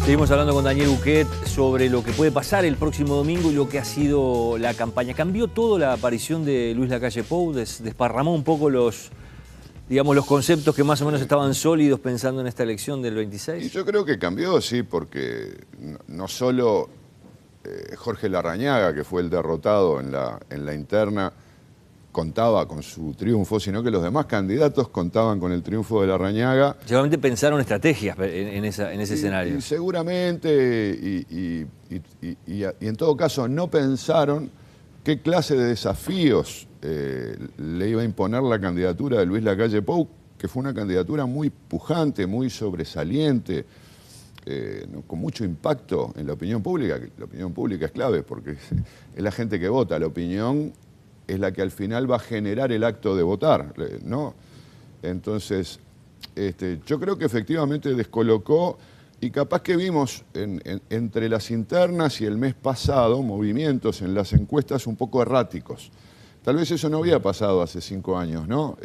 Seguimos hablando con Daniel Uquet sobre lo que puede pasar el próximo domingo y lo que ha sido la campaña. ¿Cambió todo la aparición de Luis Lacalle Pou? ¿Desparramó un poco los conceptos que más o menos estaban sólidos pensando en esta elección del 26? Y yo creo que cambió, sí, porque no solo Jorge Larrañaga, que fue el derrotado en la interna, contaba con su triunfo, sino que los demás candidatos contaban con el triunfo de Larrañaga. Seguramente pensaron estrategias en ese escenario. Y seguramente, y en todo caso, no pensaron qué clase de desafíos le iba a imponer la candidatura de Luis Lacalle Pou, que fue una candidatura muy pujante, muy sobresaliente, con mucho impacto en la opinión pública. La opinión pública es clave porque es la gente que vota. La opinión es la que al final va a generar el acto de votar, ¿no? Entonces, yo creo que efectivamente descolocó, y capaz que vimos entre las internas y el mes pasado movimientos en las encuestas un poco erráticos. Tal vez eso no había pasado hace 5 años, ¿no?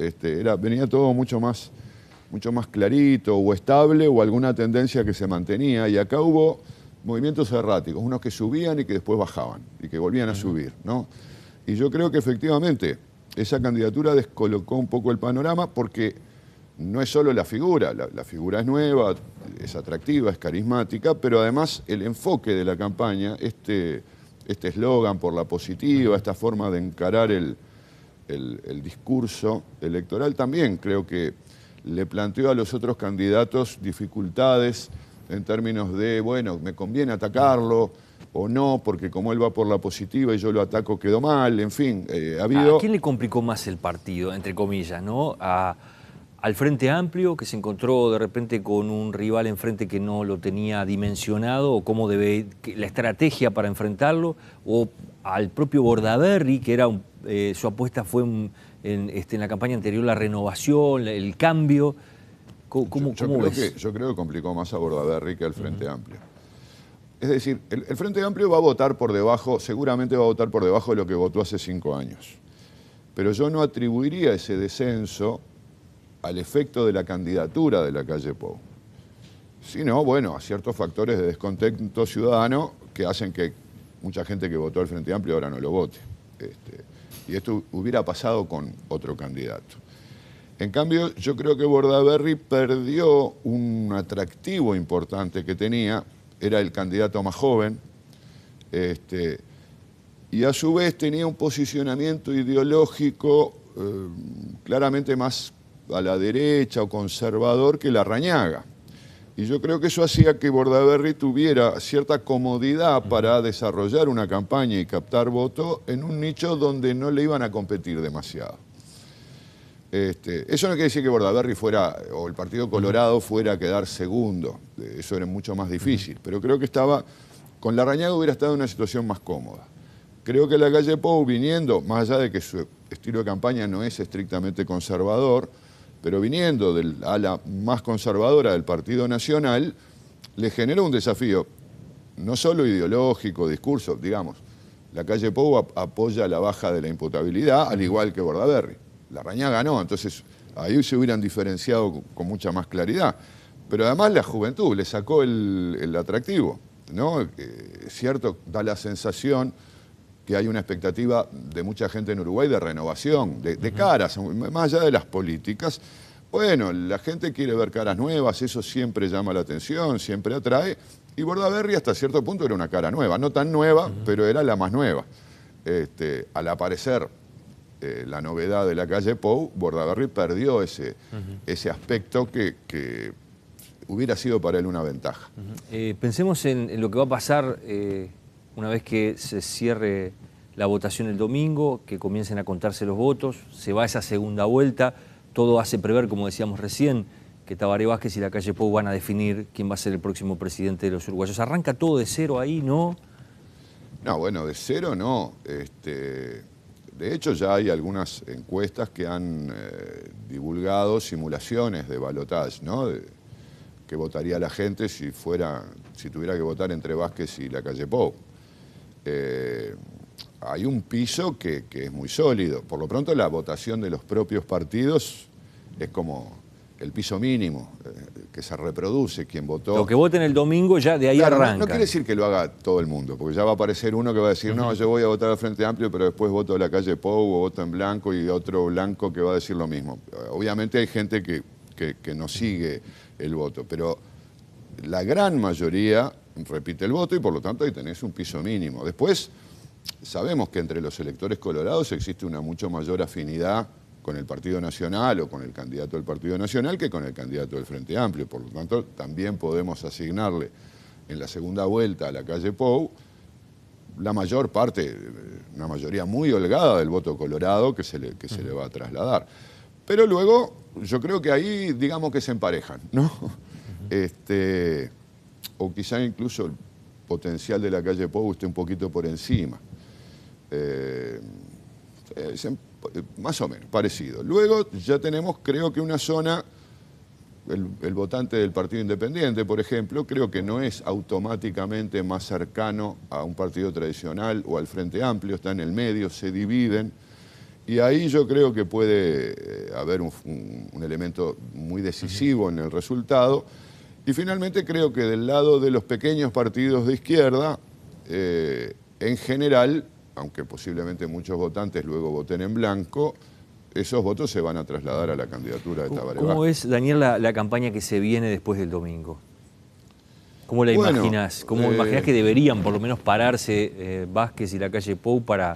Venía todo mucho más clarito o estable, o alguna tendencia que se mantenía, y acá hubo movimientos erráticos, unos que subían y que después bajaban y que volvían a subir, ¿no? Y yo creo que efectivamente esa candidatura descolocó un poco el panorama, porque no es solo la figura, la figura es nueva, es atractiva, es carismática, pero además el enfoque de la campaña, este eslogan por la positiva, esta forma de encarar el discurso electoral, también creo que le planteó a los otros candidatos dificultades en términos de, bueno, me conviene atacarlo o no, porque como él va por la positiva y yo lo ataco quedó mal, en fin, ha habido... ¿A quién le complicó más el partido, entre comillas, ¿no? ¿Al Frente Amplio, que se encontró de repente con un rival enfrente que no lo tenía dimensionado, o cómo debe la estrategia para enfrentarlo, o al propio Bordaberry, que era su apuesta fue en la campaña anterior la renovación, el cambio? ¿Cómo ves? Yo creo que complicó más a Bordaberry que al Frente Amplio. Es decir, el Frente Amplio va a votar por debajo, seguramente va a votar por debajo de lo que votó hace 5 años. Pero yo no atribuiría ese descenso al efecto de la candidatura de Lacalle Pou, sino, bueno, a ciertos factores de descontento ciudadano que hacen que mucha gente que votó al Frente Amplio ahora no lo vote. Y esto hubiera pasado con otro candidato. En cambio, yo creo que Bordaberry perdió un atractivo importante que tenía, era el candidato más joven, y a su vez tenía un posicionamiento ideológico claramente más a la derecha o conservador que Larrañaga. Y yo creo que eso hacía que Bordaberry tuviera cierta comodidad para desarrollar una campaña y captar voto en un nicho donde no le iban a competir demasiado. Eso no quiere decir que Bordaberry fuera, o el Partido Colorado fuera a quedar segundo. Eso era mucho más difícil. Pero creo que con Larrañaga hubiera estado en una situación más cómoda. Creo que Lacalle Pou, viniendo, más allá de que su estilo de campaña no es estrictamente conservador, pero viniendo del ala más conservadora del Partido Nacional, le generó un desafío, no solo ideológico, discurso, digamos. Lacalle Pou apoya la baja de la imputabilidad, al igual que Bordaberry. Larrañaga no, entonces ahí se hubieran diferenciado con mucha más claridad. Pero además la juventud le sacó el atractivo, ¿no? Es cierto, da la sensación que hay una expectativa de mucha gente en Uruguay de renovación, de caras, más allá de las políticas. Bueno, la gente quiere ver caras nuevas, eso siempre llama la atención, siempre atrae. Y Bordaberry hasta cierto punto era una cara nueva, no tan nueva, pero era la más nueva. Al aparecer la novedad de Lacalle Pou, Bordaberry perdió ese aspecto que hubiera sido para él una ventaja. Pensemos en lo que va a pasar una vez que se cierre la votación el domingo, que comiencen a contarse los votos, se va a esa segunda vuelta, todo hace prever, como decíamos recién, que Tabaré Vázquez y Lacalle Pou van a definir quién va a ser el próximo presidente de los uruguayos. ¿Arranca todo de cero ahí, no? No, bueno, de cero no. De hecho, ya hay algunas encuestas que han divulgado simulaciones de balotaje, ¿no? Que votaría la gente si tuviera que votar entre Vázquez y Lacalle Pou. Hay un piso que es muy sólido. Por lo pronto, la votación de los propios partidos es como el piso mínimo que se reproduce, quien votó. Lo que voten el domingo ya de ahí Claro, arranca. no quiere decir que lo haga todo el mundo, porque ya va a aparecer uno que va a decir, no, yo voy a votar al Frente Amplio, pero después voto a la calle Pou o voto en blanco, y otro blanco que va a decir lo mismo. Obviamente hay gente que no sigue el voto, pero la gran mayoría repite el voto y por lo tanto ahí tenés un piso mínimo. Después sabemos que entre los electores colorados existe una mucho mayor afinidad con el Partido Nacional o con el candidato del Partido Nacional que con el candidato del Frente Amplio. Por lo tanto, también podemos asignarle en la segunda vuelta a la calle Pou la mayor parte, una mayoría muy holgada del voto colorado que se le va a trasladar. Pero luego, yo creo que ahí, digamos que se emparejan, ¿no? O quizá incluso el potencial de la calle Pou esté un poquito por encima. Más o menos, parecido. Luego ya tenemos, creo que una zona, el votante del Partido Independiente, por ejemplo, creo que no es automáticamente más cercano a un partido tradicional o al Frente Amplio, está en el medio, se dividen, y ahí yo creo que puede haber un elemento muy decisivo en el resultado. Y finalmente creo que del lado de los pequeños partidos de izquierda, en general, aunque posiblemente muchos votantes luego voten en blanco, esos votos se van a trasladar a la candidatura de Tabaré Vázquez. ¿Cómo es, Daniel, la campaña que se viene después del domingo? ¿Cómo la imaginás? ¿Cómo imaginás que deberían por lo menos pararse Vázquez y la calle Pou para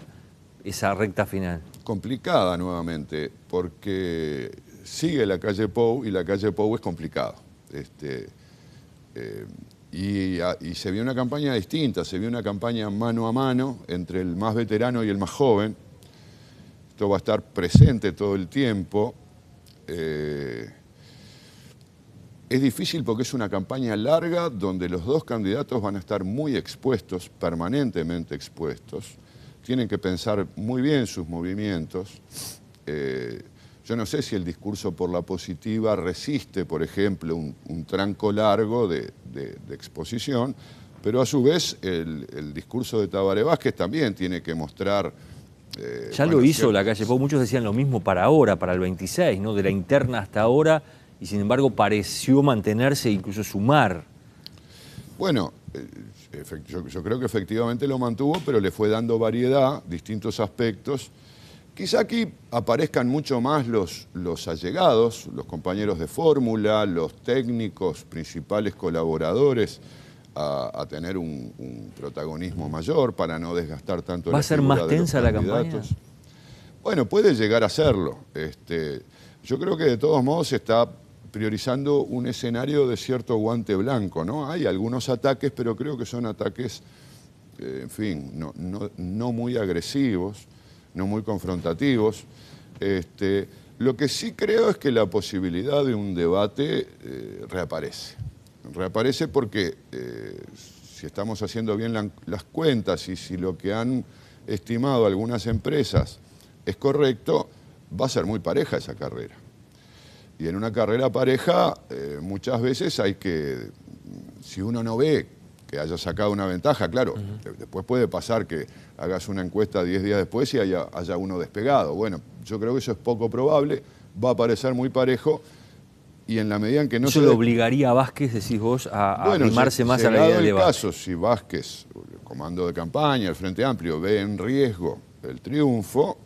esa recta final? Complicada nuevamente, porque sigue la calle Pou y la calle Pou es complicado. Y se vio una campaña distinta, se vio una campaña mano a mano entre el más veterano y el más joven. Esto va a estar presente todo el tiempo. Es difícil porque es una campaña larga donde los dos candidatos van a estar muy expuestos, permanentemente expuestos. Tienen que pensar muy bien sus movimientos. Yo no sé si el discurso por la positiva resiste, por ejemplo, un tranco largo de exposición, pero a su vez el discurso de Tabaré Vázquez también tiene que mostrar... ya lo hizo la calle Pou, muchos decían lo mismo para ahora, para el 26, ¿no? De la interna hasta ahora, y sin embargo pareció mantenerse e incluso sumar. Bueno, yo creo que efectivamente lo mantuvo, pero le fue dando variedad, distintos aspectos. Quizá aquí aparezcan mucho más los allegados, los compañeros de fórmula, los técnicos, principales colaboradores, a tener un protagonismo mayor para no desgastar tanto la figura. ¿Va a ser más tensa la campaña? Bueno, puede llegar a serlo. Yo creo que de todos modos se está priorizando un escenario de cierto guante blanco, ¿no? Hay algunos ataques, pero creo que son ataques, en fin, no muy agresivos, no muy confrontativos. Lo que sí creo es que la posibilidad de un debate reaparece. Reaparece porque si estamos haciendo bien las cuentas y si lo que han estimado algunas empresas es correcto, va a ser muy pareja esa carrera. Y en una carrera pareja muchas veces hay que, si uno no ve que haya sacado una ventaja, claro, después puede pasar que hagas una encuesta 10 días después y haya uno despegado. Bueno, yo creo que eso es poco probable, va a parecer muy parejo y en la medida en que no ¿Eso lo obligaría a Vázquez, decís vos, a arrimarse más a la idea del debate? Caso, si Vázquez, el comando de campaña, el Frente Amplio, ve en riesgo el triunfo,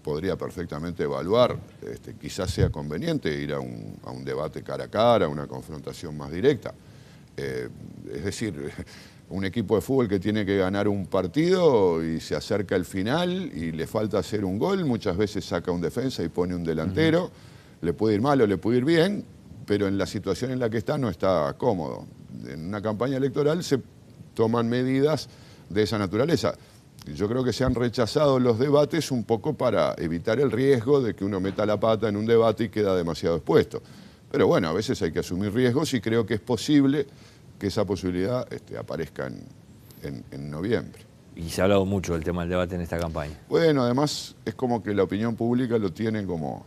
podría perfectamente evaluar, quizás sea conveniente ir a un debate cara a cara, a una confrontación más directa. Es decir, un equipo de fútbol que tiene que ganar un partido y se acerca al final y le falta hacer un gol, muchas veces saca un defensa y pone un delantero, le puede ir mal o le puede ir bien, pero en la situación en la que está no está cómodo. En una campaña electoral se toman medidas de esa naturaleza. Yo creo que se han rechazado los debates un poco para evitar el riesgo de que uno meta la pata en un debate y queda demasiado expuesto. Pero bueno, a veces hay que asumir riesgos y creo que es posible que esa posibilidad aparezca en noviembre. Y se ha hablado mucho del tema del debate en esta campaña. Bueno, además es como que la opinión pública lo tiene como...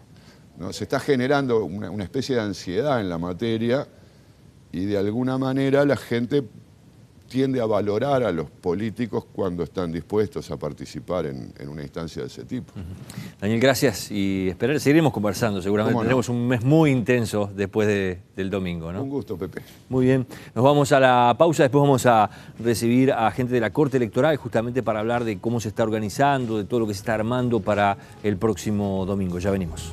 ¿no? Se está generando una especie de ansiedad en la materia y de alguna manera la gente tiende a valorar a los políticos cuando están dispuestos a participar en una instancia de ese tipo. Daniel, gracias y seguiremos conversando. Seguramente tendremos un mes muy intenso después del domingo, ¿no? Un gusto, Pepe. Muy bien. Nos vamos a la pausa. Después vamos a recibir a gente de la Corte Electoral justamente para hablar de cómo se está organizando, de todo lo que se está armando para el próximo domingo. Ya venimos.